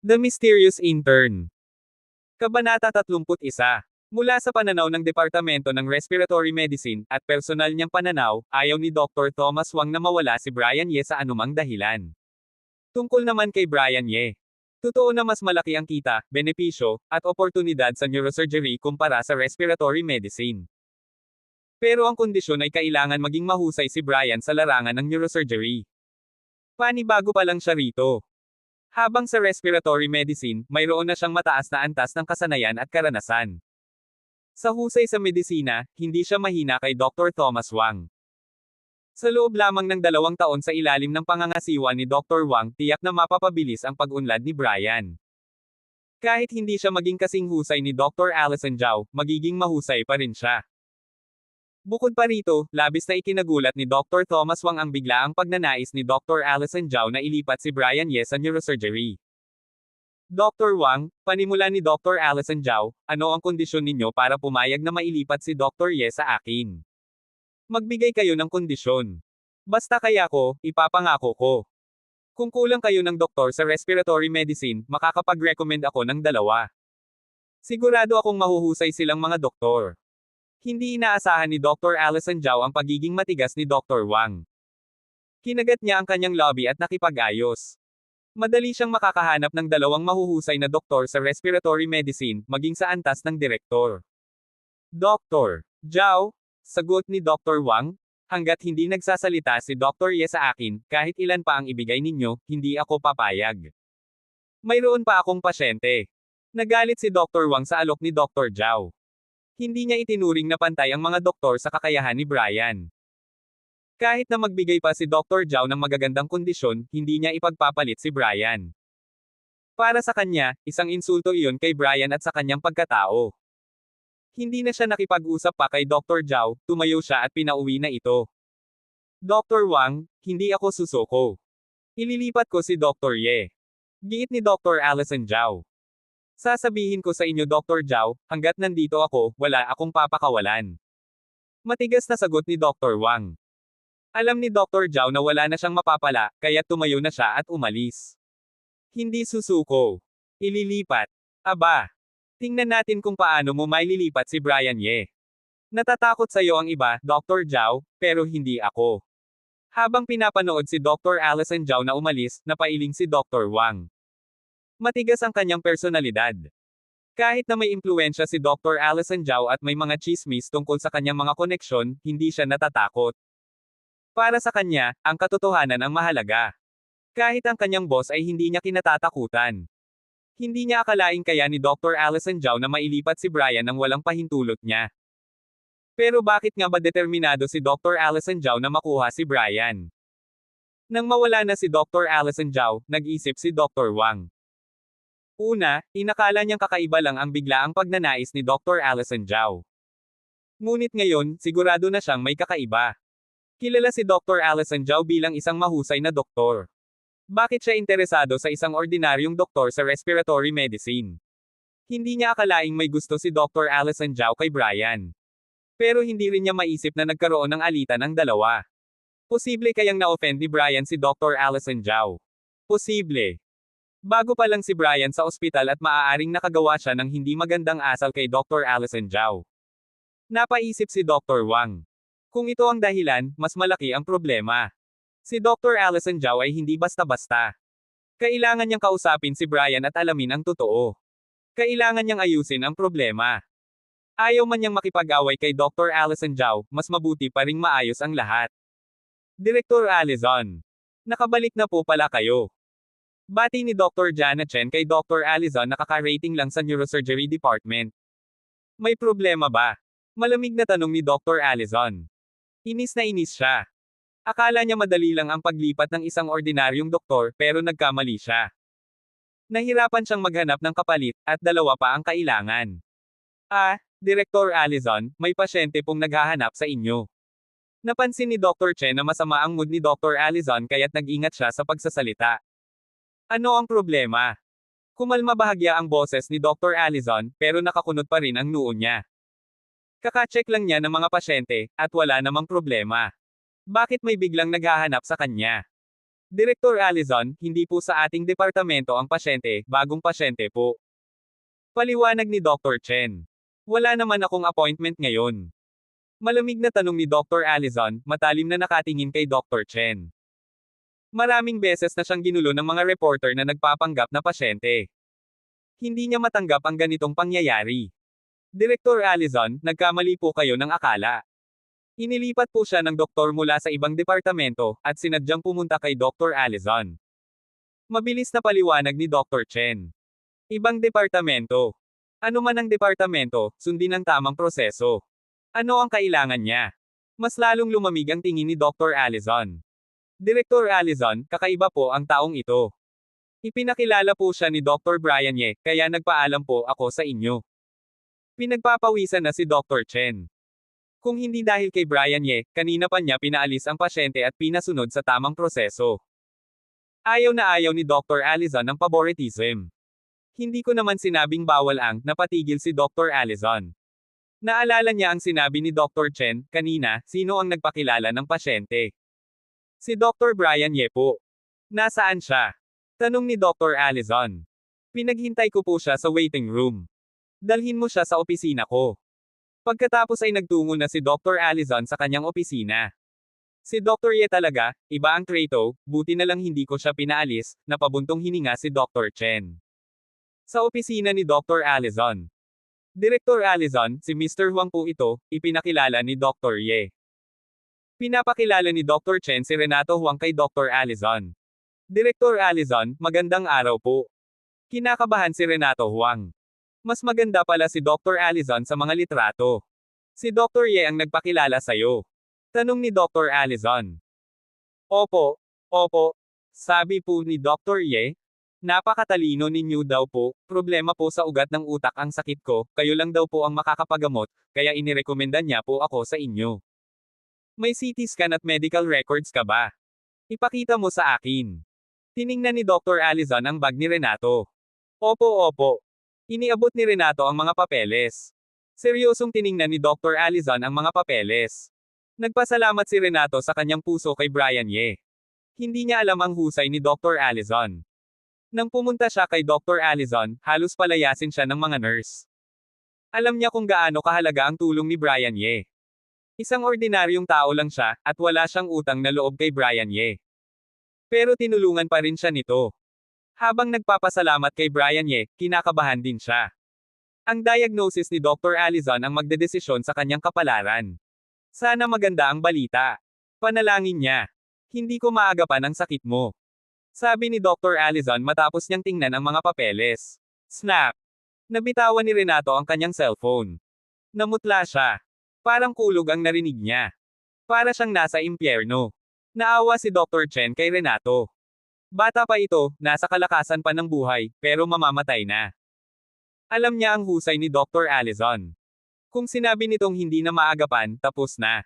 The Mysterious Intern. Kabanata 31. Mula sa pananaw ng Departamento ng Respiratory Medicine, at personal niyang pananaw, ayaw ni Dr. Thomas Wang na mawala si Brian Ye sa anumang dahilan. Tungkol naman kay Brian Ye. Totoo na mas malaki ang kita, benepisyo, at oportunidad sa neurosurgery kumpara sa respiratory medicine. Pero ang kondisyon ay kailangan maging mahusay si Brian sa larangan ng neurosurgery. Panibago pa lang siya rito. Habang sa respiratory medicine, mayroon na siyang mataas na antas ng kasanayan at karanasan. Sa husay sa medisina, hindi siya mahina kay Dr. Thomas Wang. Sa loob lamang ng 2 taon sa ilalim ng pangangasiwa ni Dr. Wang, tiyak na mapapabilis ang pag-unlad ni Brian. Kahit hindi siya maging kasing husay ni Dr. Allison Zhao, magiging mahusay pa rin siya. Bukod pa rito, labis na ikinagulat ni Dr. Thomas Wang ang biglaang pagnanais ni Dr. Allison Zhao na ilipat si Brian Ye sa neurosurgery. Dr. Wang, panimula ni Dr. Allison Zhao, ano ang kondisyon ninyo para pumayag na mailipat si Dr. Ye sa akin? Magbigay kayo ng kondisyon. Basta kaya ko, ipapangako ko. Kung kulang kayo ng doktor sa respiratory medicine, makakapag-recommend ako ng 2. Sigurado akong mahuhusay silang mga doktor. Hindi inaasahan ni Dr. Allison Zhao ang pagiging matigas ni Dr. Wang. Kinagat niya ang kanyang lobby at nakipag-ayos. Madali siyang makakahanap ng 2 mahuhusay na doktor sa respiratory medicine, maging sa antas ng direktor. Dr. Zhao, sagot ni Dr. Wang, hanggat hindi nagsasalita si Dr. Ye sa akin, kahit ilan pa ang ibigay ninyo, hindi ako papayag. Mayroon pa akong pasyente. Nagalit si Dr. Wang sa alok ni Dr. Zhao. Hindi niya itinuring na pantay ang mga doktor sa kakayahan ni Brian. Kahit na magbigay pa si Dr. Zhao ng magagandang kondisyon, hindi niya ipagpapalit si Brian. Para sa kanya, isang insulto iyon kay Brian at sa kanyang pagkatao. Hindi na siya nakipag-usap pa kay Dr. Zhao, tumayo siya at pinauwi na ito. Dr. Wang, hindi ako susuko. Ililipat ko si Dr. Ye. Giit ni Dr. Allison Zhao. Sasabihin ko sa inyo Dr. Zhao, hanggat nandito ako, wala akong papakawalan. Matigas na sagot ni Dr. Wang. Alam ni Dr. Zhao na wala na siyang mapapala, kaya tumayo na siya at umalis. Hindi susuko. Ililipat. Aba. Tingnan natin kung paano mo maililipat si Brian Ye. Natatakot sa'yo ang iba, Dr. Zhao, pero hindi ako. Habang pinapanood si Dr. Allison Zhao na umalis, napailing si Dr. Wang. Matigas ang kanyang personalidad. Kahit na may impluwensya si Dr. Allison Zhao at may mga chismis tungkol sa kanyang mga koneksyon, hindi siya natatakot. Para sa kanya, ang katotohanan ang mahalaga. Kahit ang kanyang boss ay hindi niya kinatatakutan. Hindi niya akalain kaya ni Dr. Allison Zhao na mailipat si Brian nang walang pahintulot niya. Pero bakit nga ba determinado si Dr. Allison Zhao na makuha si Brian? Nang mawala na si Dr. Allison Zhao, nag-isip si Dr. Wang. Una, inakala niyang kakaiba lang ang biglaang pagnanais ni Dr. Allison Zhao. Ngunit ngayon, sigurado na siyang may kakaiba. Kilala si Dr. Allison Zhao bilang isang mahusay na doktor. Bakit siya interesado sa isang ordinaryong doktor sa respiratory medicine? Hindi niya akalaing may gusto si Dr. Allison Zhao kay Brian. Pero hindi rin niya maisip na nagkaroon ng alitan ang 2. Posible kayang na-offend ni Brian si Dr. Allison Zhao. Posible. Bago pa lang si Brian sa ospital at maaaring nakagawa siya ng hindi magandang asal kay Dr. Allison Zhao. Napaisip si Dr. Wang. Kung ito ang dahilan, mas malaki ang problema. Si Dr. Allison Zhao ay hindi basta-basta. Kailangan niyang kausapin si Brian at alamin ang totoo. Kailangan niyang ayusin ang problema. Ayaw man niyang makipag-away kay Dr. Allison Zhao, mas mabuti pa ring maayos ang lahat. Direktor Allison. Nakabalik na po pala kayo. Bati ni Dr. Jana Chen kay Dr. Allison nakaka-rating lang sa neurosurgery department. May problema ba? Malamig na tanong ni Dr. Allison. Inis na inis siya. Akala niya madali lang ang paglipat ng isang ordinaryong doktor, pero nagkamali siya. Nahirapan siyang maghanap ng kapalit, at 2 pa ang kailangan. Direktor Allison, may pasyente pong naghahanap sa inyo. Napansin ni Dr. Chen na masama ang mood ni Dr. Allison kaya't nag-ingat siya sa pagsasalita. Ano ang problema? Kumalma bahagya ang boses ni Dr. Allison, pero nakakunot pa rin ang noo niya. Kaka-check lang niya ng mga pasyente, at wala namang problema. Bakit may biglang naghahanap sa kanya? Direktor Allison, hindi po sa ating departamento ang pasyente, bagong pasyente po. Paliwanag ni Dr. Chen. Wala naman akong appointment ngayon. Malamig na tanong ni Dr. Allison, matalim na nakatingin kay Dr. Chen. Maraming beses na siyang ginulo ng mga reporter na nagpapanggap na pasyente. Hindi niya matanggap ang ganitong pangyayari. Direktor Allison, nagkamali po kayo ng akala. Inilipat po siya ng doktor mula sa ibang departamento, at sinadyang pumunta kay Dr. Allison. Mabilis na paliwanag ni Dr. Chen. Ibang departamento. Ano man ang departamento, sundin ang tamang proseso. Ano ang kailangan niya? Mas lalong lumamig ang tingin ni Dr. Allison. Direktor Allison, kakaiba po ang taong ito. Ipinakilala po siya ni Dr. Brian Ye, kaya nagpaalam po ako sa inyo. Pinagpapawisan na si Dr. Chen. Kung hindi dahil kay Brian Ye, kanina pa niya pinaalis ang pasyente at pinasunod sa tamang proseso. Ayaw na ayaw ni Dr. Allison ng favoritism. Hindi ko naman sinabing bawal ang napatigil si Dr. Allison. Naalala niya ang sinabi ni Dr. Chen kanina, sino ang nagpakilala ng pasyente? Si Dr. Brian Ye po. Nasaan siya? Tanong ni Dr. Allison. Pinaghintay ko po siya sa waiting room. Dalhin mo siya sa opisina ko. Pagkatapos ay nagtungo na si Dr. Allison sa kanyang opisina. Si Dr. Ye talaga, iba ang trato, buti na lang hindi ko siya pinaalis, napabuntong hininga si Dr. Chen. Sa opisina ni Dr. Allison. Direktor Allison, si Mr. Huang po ito, ipinakilala ni Dr. Ye. Pinapakilala ni Dr. Chen si Renato Huang kay Dr. Allison. Direktor Allison, magandang araw po. Kinakabahan si Renato Huang. Mas maganda pala si Dr. Allison sa mga litrato. Si Dr. Ye ang nagpakilala sa'yo. Tanong ni Dr. Allison. Opo, opo. Sabi po ni Dr. Ye. Napakatalino ninyo daw po, problema po sa ugat ng utak ang sakit ko, kayo lang daw po ang makakapagamot, kaya inirekomenda niya po ako sa inyo. May CT scan at medical records ka ba? Ipakita mo sa akin. Tiningnan ni Dr. Allison ang bag ni Renato. Opo, opo. Iniabot ni Renato ang mga papeles. Seryosong tiningnan ni Dr. Allison ang mga papeles. Nagpasalamat si Renato sa kanyang puso kay Brian Ye. Hindi niya alam ang husay ni Dr. Allison. Nang pumunta siya kay Dr. Allison, halos palayasin siya ng mga nurse. Alam niya kung gaano kahalaga ang tulong ni Brian Ye. Isang ordinaryong tao lang siya, at wala siyang utang na loob kay Brian Ye. Pero tinulungan pa rin siya nito. Habang nagpapasalamat kay Brian Ye, kinakabahan din siya. Ang diagnosis ni Dr. Allison ang magdedesisyon sa kanyang kapalaran. Sana maganda ang balita. Panalangin niya. Hindi ko maagapan ang sakit mo. Sabi ni Dr. Allison matapos niyang tingnan ang mga papeles. Snap! Nabitawan ni Renato ang kanyang cellphone. Namutla siya. Parang kulog ang narinig niya. Para siyang nasa impyerno. Naawa si Dr. Chen kay Renato. Bata pa ito, nasa kalakasan pa ng buhay, pero mamamatay na. Alam niya ang husay ni Dr. Allison. Kung sinabi nitong hindi na maagapan, tapos na.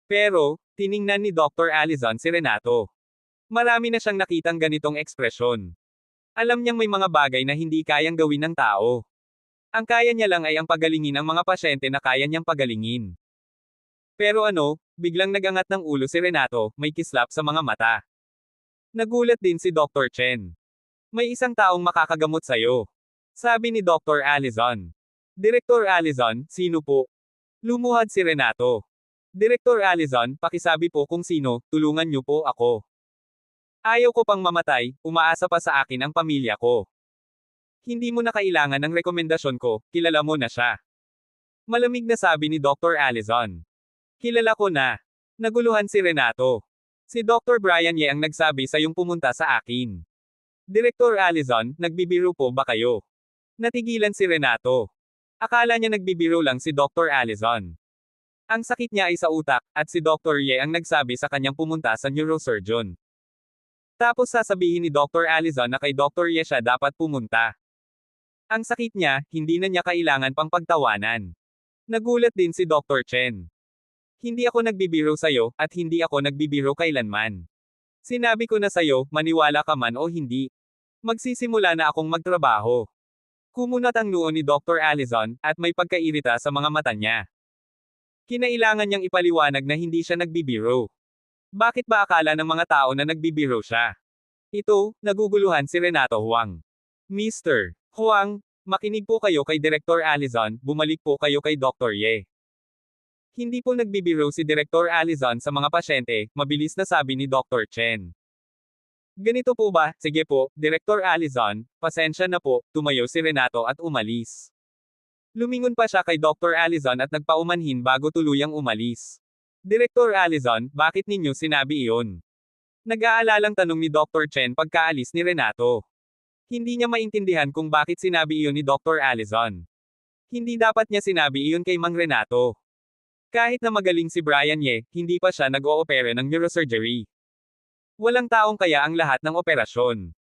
Pero, tiningnan ni Dr. Allison si Renato. Marami na siyang nakitang ganitong ekspresyon. Alam niyang may mga bagay na hindi kayang gawin ng tao. Ang kaya niya lang ay ang pagalingin ang mga pasyente na kaya niyang pagalingin. Pero ano, biglang nagangat ng ulo si Renato, may kislap sa mga mata. Nagulat din si Dr. Chen. May isang taong makakagamot sa'yo. Sabi ni Dr. Allison. Direktor Allison, sino po? Lumuhad si Renato. Direktor Allison, pakisabi po kung sino, tulungan niyo po ako. Ayaw ko pang mamatay, umaasa pa sa akin ang pamilya ko. Hindi mo na kailangan ng rekomendasyon ko, kilala mo na siya. Malamig na sabi ni Dr. Allison. Kilala ko na. Naguluhan si Renato. Si Dr. Brian Ye ang nagsabi sa yung pumunta sa akin. Direktor Allison, nagbibiro po ba kayo? Natigilan si Renato. Akala niya nagbibiro lang si Dr. Allison. Ang sakit niya ay sa utak, at si Dr. Ye ang nagsabi sa kanyang pumunta sa neurosurgeon. Tapos sasabihin ni Dr. Allison na kay Dr. Ye siya dapat pumunta. Ang sakit niya, hindi na niya kailangan pang pagtawanan. Nagulat din si Dr. Chen. Hindi ako nagbibiro sa'yo, at hindi ako nagbibiro kailanman. Sinabi ko na sa'yo, maniwala ka man o hindi. Magsisimula na akong magtrabaho. Kumunat ang noo ni Dr. Allison, at may pagkairita sa mga mata niya. Kinailangan niyang ipaliwanag na hindi siya nagbibiro. Bakit ba akala ng mga tao na nagbibiro siya? Ito, naguguluhan si Renato Huang. Mr. Huang, makinig po kayo kay Director Allison, bumalik po kayo kay Dr. Ye. Hindi po nagbibiro si Director Allison sa mga pasyente, mabilis na sabi ni Dr. Chen. Ganito po ba? Sige po, Director Allison, pasensya na po, tumayo si Renato at umalis. Lumingon pa siya kay Dr. Allison at nagpaumanhin bago tuluyang umalis. Director Allison, bakit ninyo sinabi iyon? Nag-aalalang tanong ni Dr. Chen pagkaalis ni Renato. Hindi niya maintindihan kung bakit sinabi iyon ni Dr. Allison. Hindi dapat niya sinabi iyon kay Mang Renato. Kahit na magaling si Brian Ye, hindi pa siya nag-oopera ng neurosurgery. Walang taong kaya ang lahat ng operasyon.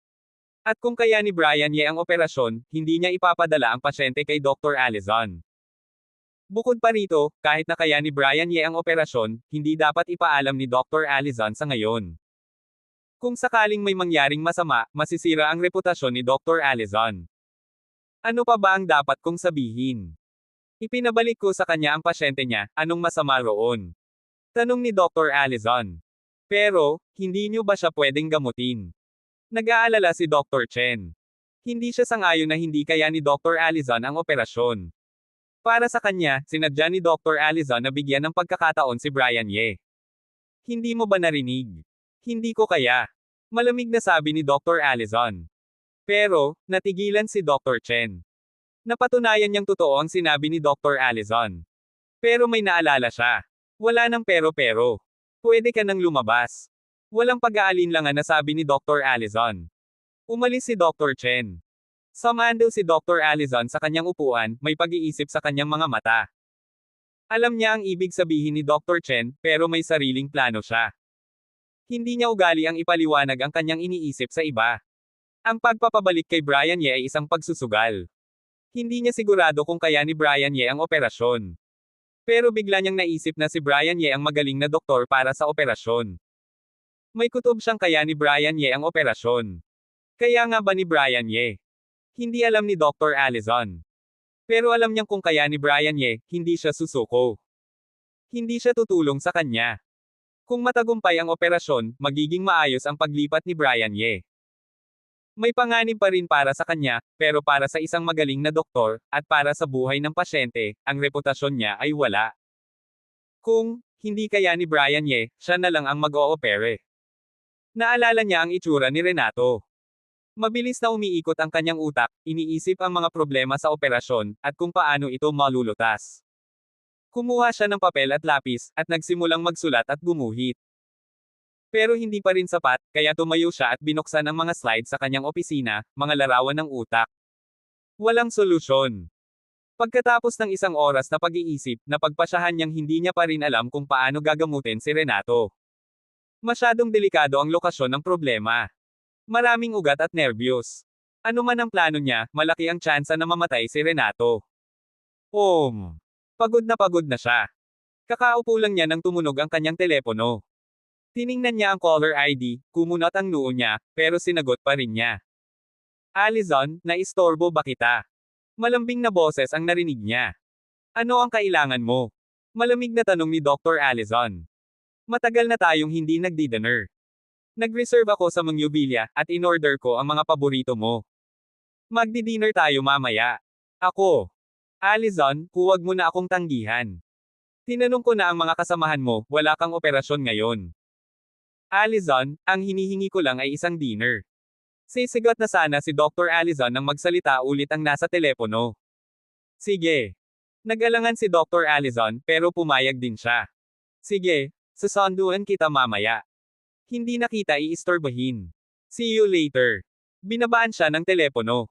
At kung kaya ni Brian Ye ang operasyon, hindi niya ipapadala ang pasyente kay Dr. Allison. Bukod pa rito, kahit na kaya ni Brian Ye ang operasyon, hindi dapat ipaalam ni Dr. Allison sa ngayon. Kung sakaling may mangyaring masama, masisira ang reputasyon ni Dr. Allison. Ano pa ba ang dapat kong sabihin? Ipinabalik ko sa kanya ang pasyente niya, anong masama roon? Tanong ni Dr. Allison. Pero, hindi niyo ba siya pwedeng gamutin? Nag-aalala si Dr. Chen. Hindi siya sangayon na hindi kaya ni Dr. Allison ang operasyon. Para sa kanya, sinadya ni Dr. Allison na bigyan ng pagkakataon si Brian Ye. Hindi mo ba narinig? Hindi ko kaya. Malamig na sabi ni Dr. Allison. Pero, natigilan si Dr. Chen. Napatunayan niyang totoo ang sinabi ni Dr. Allison. Pero may naalala siya. Wala nang pero-pero. Pwede ka nang lumabas. Walang pag-aalinlangan na sabi ni Dr. Allison. Umalis si Dr. Chen. Sumando si Dr. Allison sa kanyang upuan, may pag-iisip sa kanyang mga mata. Alam niya ang ibig sabihin ni Dr. Chen, pero may sariling plano siya. Hindi niya ugali ang ipaliwanag ang kanyang iniisip sa iba. Ang pagpapabalik kay Brian Ye ay isang pagsusugal. Hindi niya sigurado kung kaya ni Brian Ye ang operasyon. Pero bigla niyang naisip na si Brian Ye ang magaling na doktor para sa operasyon. May kutob siyang kaya ni Brian Ye ang operasyon. Kaya nga ba ni Brian Ye? Hindi alam ni Dr. Allison. Pero alam niyang kung kaya ni Brian Ye, hindi siya susuko. Hindi siya tutulong sa kanya. Kung matagumpay ang operasyon, magiging maayos ang paglipat ni Brian Ye. May panganib pa rin para sa kanya, pero para sa isang magaling na doktor, at para sa buhay ng pasyente, ang reputasyon niya ay wala. Kung hindi kaya ni Brian Ye, siya na lang ang mag-oopere. Naalala niya ang itsura ni Renato. Mabilis na umiikot ang kanyang utak, iniisip ang mga problema sa operasyon, at kung paano ito malulutas. Kumuha siya ng papel at lapis, at nagsimulang magsulat at gumuhit. Pero hindi pa rin sapat, kaya tumayo siya at binuksan ang mga slides sa kanyang opisina, mga larawan ng utak. Walang solusyon. Pagkatapos ng isang oras na pag-iisip, napagpasyahan niyang hindi niya pa rin alam kung paano gagamutin si Renato. Masyadong delikado ang lokasyon ng problema. Maraming ugat at nerbiyos. Ano man ang plano niya, malaki ang tsansa na mamatay si Renato. Pagod na siya. Kakaupo lang niya nang tumunog ang kanyang telepono. Tiningnan niya ang caller ID, kumunot ang noo niya, pero sinagot pa rin niya. Allison, naistorbo ba kita? Malambing na boses ang narinig niya. Ano ang kailangan mo? Malamig na tanong ni Dr. Allison. Matagal na tayong hindi nagdi-dinner. Nag-reserve ako sa Mangyubilya, at in-order ko ang mga paborito mo. Magdi-dinner tayo mamaya. Ako. Allison, huwag mo na akong tanggihan. Tinanong ko na ang mga kasamahan mo, wala kang operasyon ngayon. Allison, ang hinihingi ko lang ay isang dinner. Sisigot na sana si Dr. Allison nang magsalita ulit ang nasa telepono. Sige. Nag-alangan si Dr. Allison, pero pumayag din siya. Sige, sasunduan kita mamaya. Hindi na kita iistorbahin. See you later. Binabaan siya ng telepono.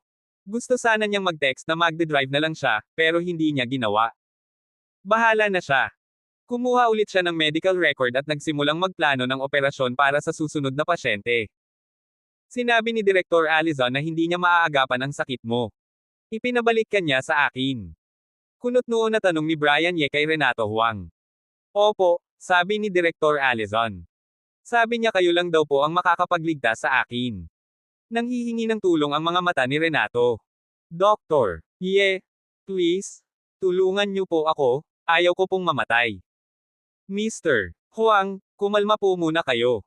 Gusto sana niyang mag-text na magde-drive na lang siya, pero hindi niya ginawa. Bahala na siya. Kumuha ulit siya ng medical record at nagsimulang magplano ng operasyon para sa susunod na pasyente. Sinabi ni Director Allison na hindi niya maaagapan ang sakit mo. Ipinabalik ka niya sa akin. Kunot noo na tanong ni Brian Ye kay Renato Huang. Opo, sabi ni Director Allison. Sabi niya kayo lang daw po ang makakapagligtas sa akin. Nanghihingi ng tulong ang mga mata ni Renato. Doctor Ye, please, tulungan niyo po ako, ayaw ko pong mamatay. Mr. Huwang, kumalma po muna kayo.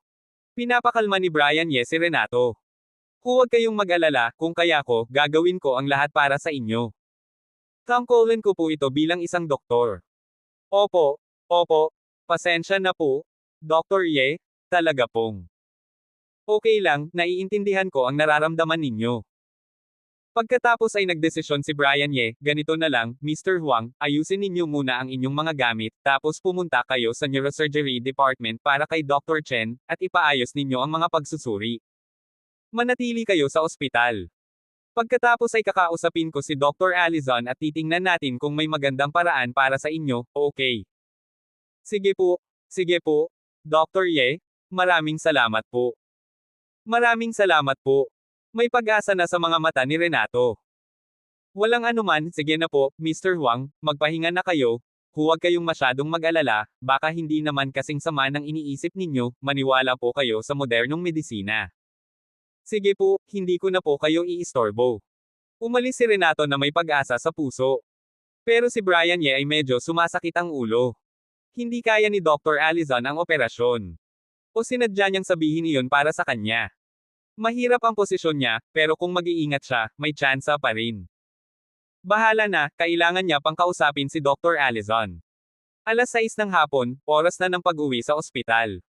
Pinapakalma ni Brian Ye si Renato. Huwag kayong mag-alala, kung kaya ko, gagawin ko ang lahat para sa inyo. Tungkulin ko po ito bilang isang doktor. Opo, opo, pasensya na po, Dr. Ye, talaga pong. Okay lang, naiintindihan ko ang nararamdaman ninyo. Pagkatapos ay nagdesisyon si Brian Ye, ganito na lang, Mr. Huang, ayusin ninyo muna ang inyong mga gamit, tapos pumunta kayo sa neurosurgery department para kay Dr. Chen, at ipaayos ninyo ang mga pagsusuri. Manatili kayo sa ospital. Pagkatapos ay kakausapin ko si Dr. Allison at titingnan natin kung may magandang paraan para sa inyo, okay? Sige po, Dr. Ye, maraming salamat po. Maraming salamat po. May pag-asa na sa mga mata ni Renato. Walang anuman, sige na po, Mr. Huang, magpahinga na kayo. Huwag kayong masyadong mag-alala, baka hindi naman kasing sama ng iniisip ninyo, maniwala po kayo sa modernong medisina. Sige po, hindi ko na po kayo iistorbo. Umalis si Renato na may pag-asa sa puso. Pero si Brian Ye ay medyo sumasakit ang ulo. Hindi kaya ni Dr. Allison ang operasyon. O sinadya niyang sabihin iyon para sa kanya. Mahirap ang posisyon niya, pero kung mag-iingat siya, may tsansa pa rin. Bahala na, kailangan niya pang kausapin si Dr. Allison. 6:00 ng hapon, oras na ng pag-uwi sa ospital.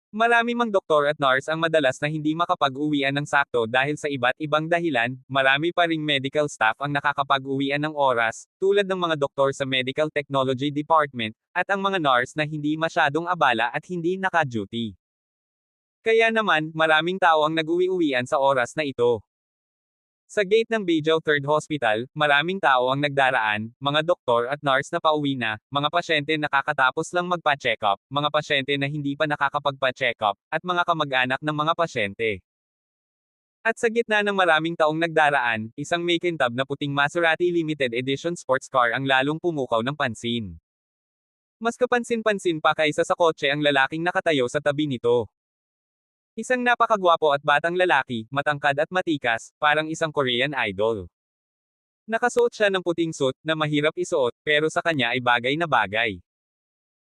Marami mang doktor at nurse ang madalas na hindi makapag-uwian ng sakto dahil sa iba't ibang dahilan, marami pa ring medical staff ang nakakapag-uwian ng oras, tulad ng mga doktor sa Medical Technology Department, at ang mga nurse na hindi masyadong abala at hindi naka-duty. Kaya naman, maraming tao ang nag-uwi-uwian sa oras na ito. Sa gate ng Beijing 3rd Hospital, maraming tao ang nagdaraan, mga doktor at nurse na pauwi na, mga pasyente nakakatapos lang magpa-check-up, mga pasyente na hindi pa nakakapagpa-check-up, at mga kamag-anak ng mga pasyente. At sa gitna ng maraming taong nagdaraan, isang makintab na puting Maserati Limited Edition sports car ang lalong pumukaw ng pansin. Mas kapansin-pansin pa kaysa sa kotse ang lalaking nakatayo sa tabi nito. Isang napakagwapo at batang lalaki, matangkad at matikas, parang isang Korean idol. Nakasuot siya ng puting suit, na mahirap isuot, pero sa kanya ay bagay na bagay.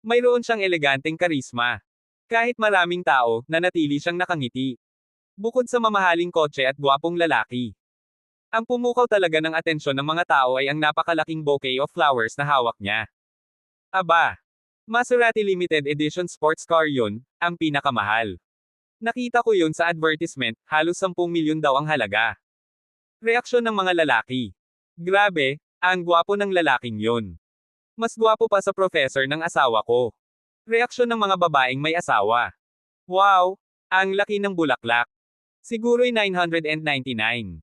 Mayroon siyang eleganteng karisma. Kahit maraming tao, nanatili siyang nakangiti. Bukod sa mamahaling kotse at gwapong lalaki. Ang pumukaw talaga ng atensyon ng mga tao ay ang napakalaking bouquet of flowers na hawak niya. Aba! Maserati Limited Edition sports car yun, ang pinakamahal. Nakita ko yun sa advertisement, halos 10 milyon daw ang halaga. Reaksyon ng mga lalaki. Grabe, ang gwapo ng lalaking yun. Mas gwapo pa sa professor ng asawa ko. Reaksyon ng mga babaeng may asawa. Wow, ang laki ng bulaklak. Siguro'y 999.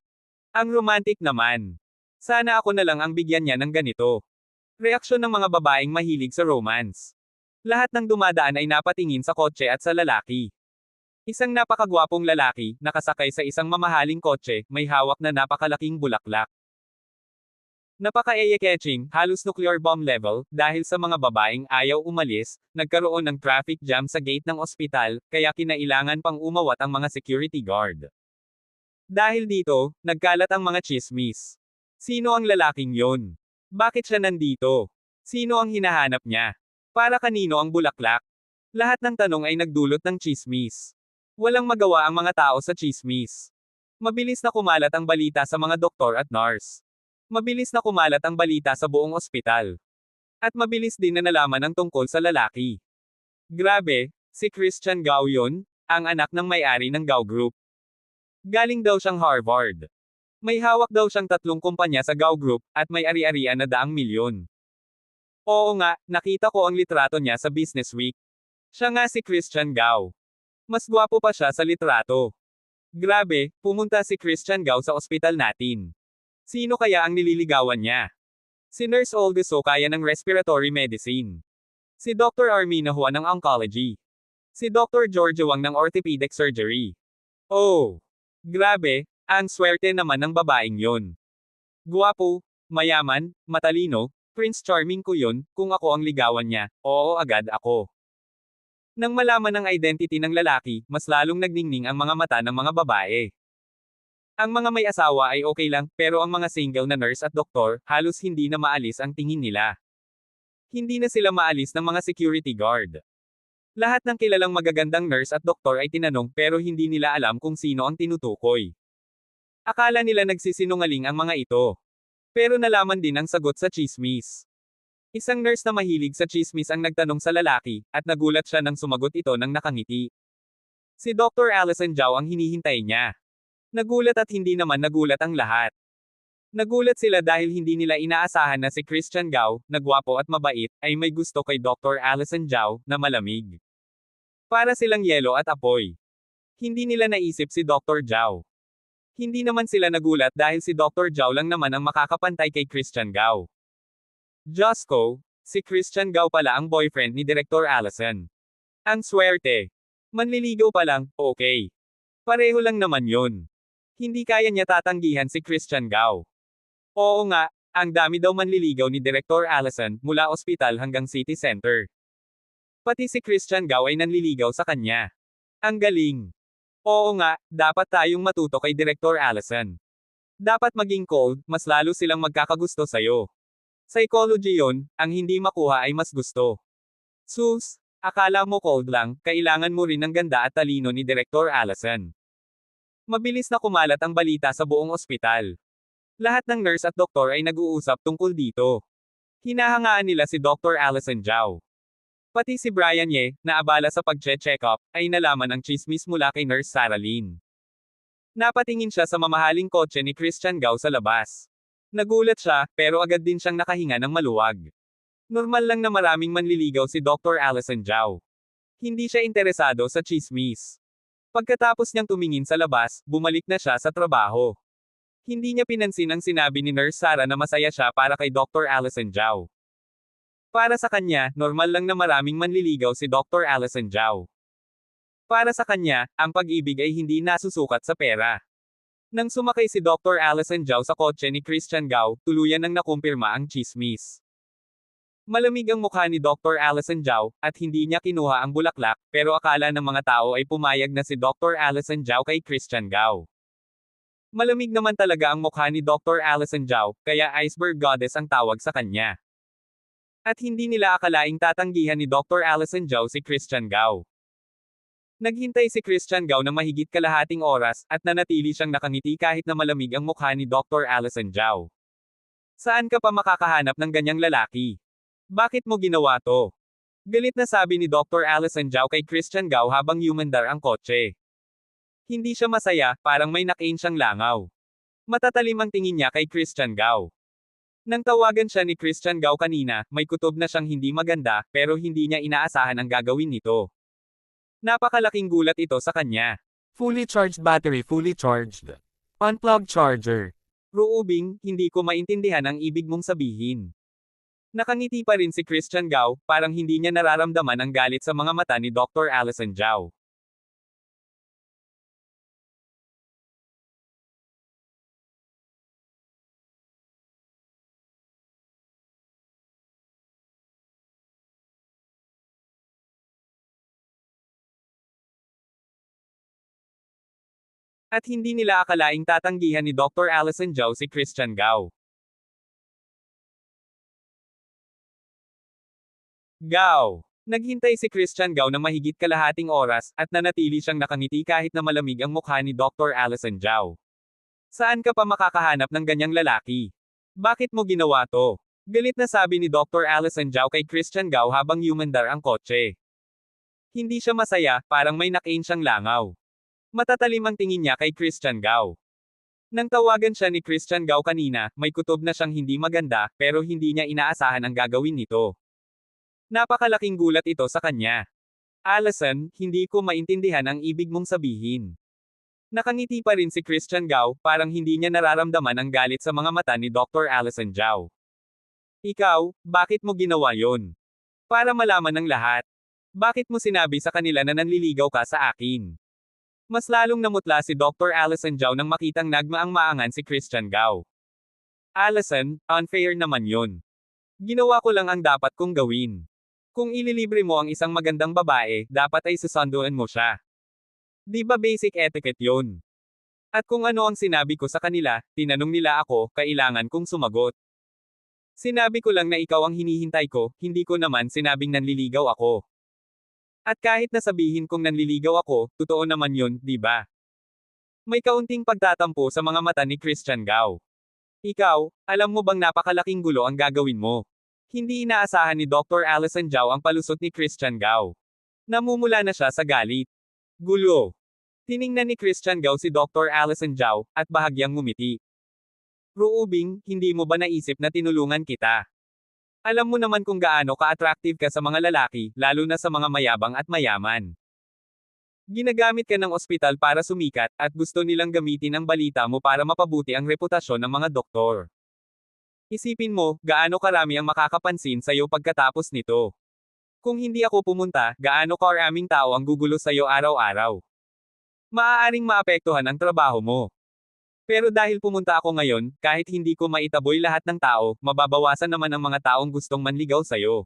Ang romantic naman. Sana ako na lang ang bigyan niya ng ganito. Reaksyon ng mga babaeng mahilig sa romance. Lahat ng dumadaan ay napatingin sa kotse at sa lalaki. Isang napakagwapong lalaki, nakasakay sa isang mamahaling kotse, may hawak na napakalaking bulaklak. Napaka-eye-catching, halos nuclear bomb level, dahil sa mga babaeng ayaw umalis, nagkaroon ng traffic jam sa gate ng ospital, kaya kinailangan pang umawat ang mga security guard. Dahil dito, nagkalat ang mga tsismis. Sino ang lalaking yon? Bakit siya nandito? Sino ang hinahanap niya? Para kanino ang bulaklak? Lahat ng tanong ay nagdulot ng tsismis. Walang magawa ang mga tao sa tsismis. Mabilis na kumalat ang balita sa mga doktor at nurse. Mabilis na kumalat ang balita sa buong ospital. At mabilis din na nalaman ang tungkol sa lalaki. Grabe, si Christian Gao yun, ang anak ng may-ari ng Gao Group. Galing daw siyang Harvard. May hawak daw siyang 3 kumpanya sa Gao Group, at may ari-arian na 100 milyon. Oo nga, nakita ko ang litrato niya sa Business Week. Siya nga si Christian Gao. Mas gwapo pa siya sa litrato. Grabe, pumunta si Christian Gao sa ospital natin. Sino kaya ang nililigawan niya? Si Nurse Olga So kaya ng respiratory medicine. Si Dr. Armina Hua ng oncology. Si Dr. George Wang ng orthopedic surgery. Oh! Grabe, ang swerte naman ng babaeng yon. Gwapo, mayaman, matalino, Prince Charming ko yun, kung ako ang ligawan niya, oo agad ako. Nang malaman ang identity ng lalaki, mas lalong nagningning ang mga mata ng mga babae. Ang mga may asawa ay okay lang, pero ang mga single na nurse at doktor, halos hindi na maalis ang tingin nila. Hindi na sila maalis ng mga security guard. Lahat ng kilalang magagandang nurse at doktor ay tinanong pero hindi nila alam kung sino ang tinutukoy. Akala nila nagsisinungaling ang mga ito. Pero nalaman din ang sagot sa tsismis. Isang nurse na mahilig sa tsismis ang nagtanong sa lalaki, at nagulat siya nang sumagot ito ng nakangiti. Si Dr. Allison Zhao ang hinihintay niya. Nagulat at hindi naman nagulat ang lahat. Nagulat sila dahil hindi nila inaasahan na si Christian Gao, na gwapo at mabait, ay may gusto kay Dr. Allison Zhao, na malamig. Para silang yelo at apoy. Hindi nila naisip si Dr. Zhao. Hindi naman sila nagulat dahil si Dr. Zhao lang naman ang makakapantay kay Christian Gao. Diyos ko, si Christian Gao pala ang boyfriend ni Director Allison. Ang swerte. Manliligaw pa lang, okay. Pareho lang naman yun. Hindi kaya niya tatanggihan si Christian Gao. Oo nga, ang dami daw manliligaw ni Director Allison, mula ospital hanggang city center. Pati si Christian Gao ay nanliligaw sa kanya. Ang galing. Oo nga, dapat tayong matuto kay Director Allison. Dapat maging cold, mas lalo silang magkakagusto sa'yo. Psychology yon, ang hindi makuha ay mas gusto. Sus, akala mo cold lang, kailangan mo rin ng ganda at talino ni Director Allison. Mabilis na kumalat ang balita sa buong ospital. Lahat ng nurse at doktor ay nag-uusap tungkol dito. Hinahangaan nila si Dr. Allison Zhao. Pati si Brian Ye, na abala sa pag-check up, ay nalaman ang chismis mula kay Nurse Sarah Lynn. Napatingin siya sa mamahaling kotse ni Christian Gao sa labas. Nagulat siya, pero agad din siyang nakahinga ng maluwag. Normal lang na maraming manliligaw si Dr. Allison Zhao. Hindi siya interesado sa chismis. Pagkatapos niyang tumingin sa labas, bumalik na siya sa trabaho. Hindi niya pinansin ang sinabi ni Nurse Sarah na masaya siya para kay Dr. Allison Zhao. Para sa kanya, normal lang na maraming manliligaw si Dr. Allison Zhao. Para sa kanya, ang pag-ibig ay hindi nasusukat sa pera. Nang sumakay si Dr. Allison Zhao sa kotse ni Christian Gao, tuluyan nang nakumpirma ang chismis. Malamig ang mukha ni Dr. Allison Zhao, at hindi niya kinuha ang bulaklak, pero akala ng mga tao ay pumayag na si Dr. Allison Zhao kay Christian Gao. Malamig naman talaga ang mukha ni Dr. Allison Zhao, kaya iceberg goddess ang tawag sa kanya. At hindi nila akalaing tatanggihan ni Dr. Allison Zhao si Christian Gao. Naghintay si Christian Gao ng mahigit kalahating oras, at nanatili siyang nakangiti kahit na malamig ang mukha ni Dr. Allison Zhao. Saan ka pa makakahanap ng ganyang lalaki? Bakit mo ginawa to? Galit na sabi ni Dr. Allison Zhao kay Christian Gao habang humandar ang kotse. Hindi siya masaya, parang may nakain siyang langaw. Matatalim ang tingin niya kay Christian Gao. Nang tawagan siya ni Christian Gao kanina, may kutob na siyang hindi maganda, pero hindi niya inaasahan ang gagawin nito. Napakalaking gulat ito sa kanya. Fully charged battery, fully charged. Unplugged charger. Ruubing, hindi ko maintindihan ang ibig mong sabihin. Nakangiti pa rin si Christian Gao, parang hindi niya nararamdaman ang galit sa mga mata ni Dr. Allison Zhao. At hindi nila akalaing tatanggihan ni Dr. Allison Zhao si Christian Gao. Gao. Naghintay si Christian Gao ng mahigit kalahating oras, at nanatili siyang nakangiti kahit na malamig ang mukha ni Dr. Allison Zhao. Saan ka pa makakahanap ng ganyang lalaki? Bakit mo ginawa to? Galit na sabi ni Dr. Allison Zhao kay Christian Gao habang humandar ang kotse. Hindi siya masaya, parang may nakain siyang langaw. Matatalim ang tingin niya kay Christian Gao. Nang tawagan siya ni Christian Gao kanina, may kutob na siyang hindi maganda, pero hindi niya inaasahan ang gagawin nito. Napakalaking gulat ito sa kanya. Allison, hindi ko maintindihan ang ibig mong sabihin. Nakangiti pa rin si Christian Gao, parang hindi niya nararamdaman ang galit sa mga mata ni Dr. Allison Zhao. Ikaw, bakit mo ginawa yon? Para malaman ng lahat. Bakit mo sinabi sa kanila na nanliligaw ka sa akin? Mas lalong namutla si Dr. Allison Zhao nang makitang nagmaang-maangan si Christian Gao. Allison, unfair naman yon. Ginawa ko lang ang dapat kong gawin. Kung ililibre mo ang isang magandang babae, dapat ay susunduin mo siya. Di ba basic etiquette yon? At kung ano ang sinabi ko sa kanila, tinanong nila ako, kailangan kong sumagot. Sinabi ko lang na ikaw ang hinihintay ko, hindi ko naman sinabing nanliligaw ako. At kahit na sabihin kong nanliligaw ako, totoo naman yun, di ba? May kaunting pagtatampo sa mga mata ni Christian Gao. Ikaw, alam mo bang napakalaking gulo ang gagawin mo? Hindi inaasahan ni Dr. Allison Zhao ang palusot ni Christian Gao. Namumula na siya sa galit. Gulo. Tiningnan ni Christian Gao si Dr. Allison Zhao, at bahagyang ngumiti. Ruubing, hindi mo ba naisip na tinulungan kita? Alam mo naman kung gaano ka-attractive ka sa mga lalaki, lalo na sa mga mayabang at mayaman. Ginagamit ka ng ospital para sumikat, at gusto nilang gamitin ang balita mo para mapabuti ang reputasyon ng mga doktor. Isipin mo, gaano karami ang makakapansin sa'yo pagkatapos nito. Kung hindi ako pumunta, gaano karaming tao ang gugulo sa'yo araw-araw. Maaaring maapektuhan ang trabaho mo. Pero dahil pumunta ako ngayon, kahit hindi ko maitaboy lahat ng tao, mababawasan naman ang mga taong gustong manligaw sa'yo.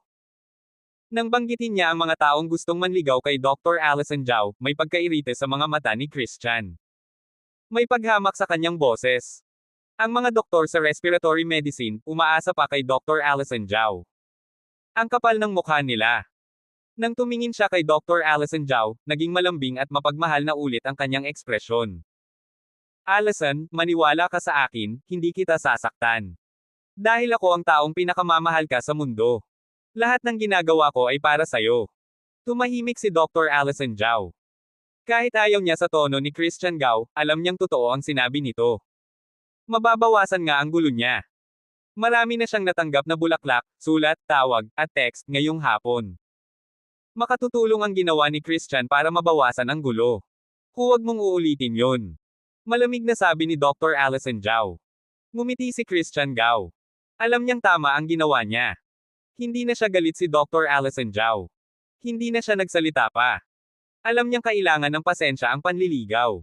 Nang banggitin niya ang mga taong gustong manligaw kay Dr. Allison Zhao, may pagkairite sa mga mata ni Christian. May paghamak sa kanyang boses. Ang mga doktor sa respiratory medicine, umaasa pa kay Dr. Allison Zhao. Ang kapal ng mukha nila. Nang tumingin siya kay Dr. Allison Zhao, naging malambing at mapagmahal na ulit ang kanyang ekspresyon. Allison, maniwala ka sa akin, hindi kita sasaktan. Dahil ako ang taong pinakamamahal ka sa mundo. Lahat ng ginagawa ko ay para sa'yo. Tumahimik si Dr. Allison Zhao. Kahit ayaw niya sa tono ni Christian Gao, alam niyang totoo ang sinabi nito. Mababawasan nga ang gulo niya. Marami na siyang natanggap na bulaklak, sulat, tawag, at text ngayong hapon. Makatutulong ang ginawa ni Christian para mabawasan ang gulo. Huwag mong uulitin yon. Malamig na sabi ni Dr. Allison Zhao. Ngumiti si Christian Gao. Alam niyang tama ang ginawa niya. Hindi na siya galit si Dr. Allison Zhao. Hindi na siya nagsalita pa. Alam niyang kailangan ng pasensya ang panliligaw.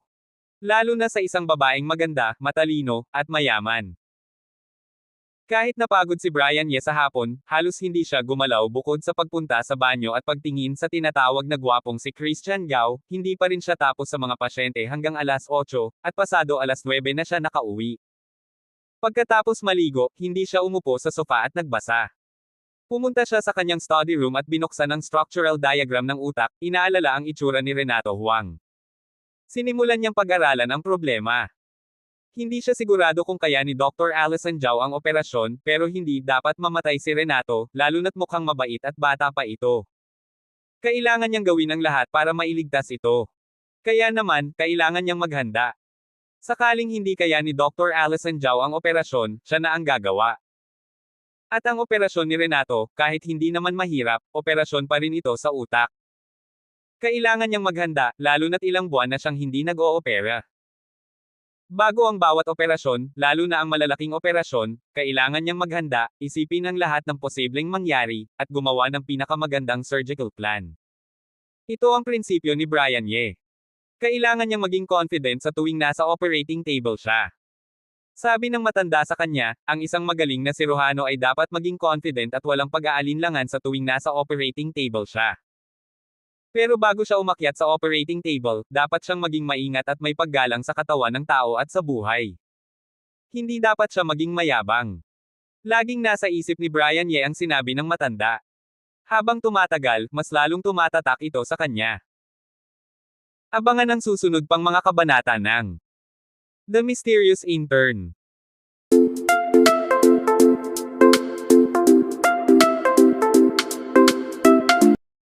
Lalo na sa isang babaeng maganda, matalino, at mayaman. Kahit napagod si Brian Ye sa hapon, halos hindi siya gumalaw bukod sa pagpunta sa banyo at pagtingin sa tinatawag na gwapong si Christian Gao, hindi pa rin siya tapos sa mga pasyente hanggang alas 8, at pasado alas 9 na siya nakauwi. Pagkatapos maligo, hindi siya umupo sa sofa at nagbasa. Pumunta siya sa kanyang study room at binuksan ang structural diagram ng utak, inaalala ang itsura ni Renato Huang. Sinimulan niyang pag-aralan ang problema. Hindi siya sigurado kung kaya ni Dr. Allison Zhao ang operasyon, pero hindi dapat mamatay si Renato, lalo na't mukhang mabait at bata pa ito. Kailangan niyang gawin ang lahat para mailigtas ito. Kaya naman, kailangan niyang maghanda. Sakaling hindi kaya ni Dr. Allison Zhao ang operasyon, siya na ang gagawa. At ang operasyon ni Renato, kahit hindi naman mahirap, operasyon pa rin ito sa utak. Kailangan niyang maghanda, lalo na't ilang buwan na siyang hindi nag-oopera. Bago ang bawat operasyon, lalo na ang malalaking operasyon, kailangan niyang maghanda, isipin ang lahat ng posibleng mangyari, at gumawa ng pinakamagandang surgical plan. Ito ang prinsipyo ni Brian Ye. Kailangan niyang maging confident sa tuwing nasa operating table siya. Sabi ng matanda sa kanya, ang isang magaling na siruhano ay dapat maging confident at walang pag-aalinlangan sa tuwing nasa operating table siya. Pero bago siya umakyat sa operating table, dapat siyang maging maingat at may paggalang sa katawan ng tao at sa buhay. Hindi dapat siya maging mayabang. Laging nasa isip ni Brian Ye ang sinabi ng matanda. Habang tumatagal, mas lalong tumatatak ito sa kanya. Abangan ang susunod pang mga kabanata ng The Mysterious Intern.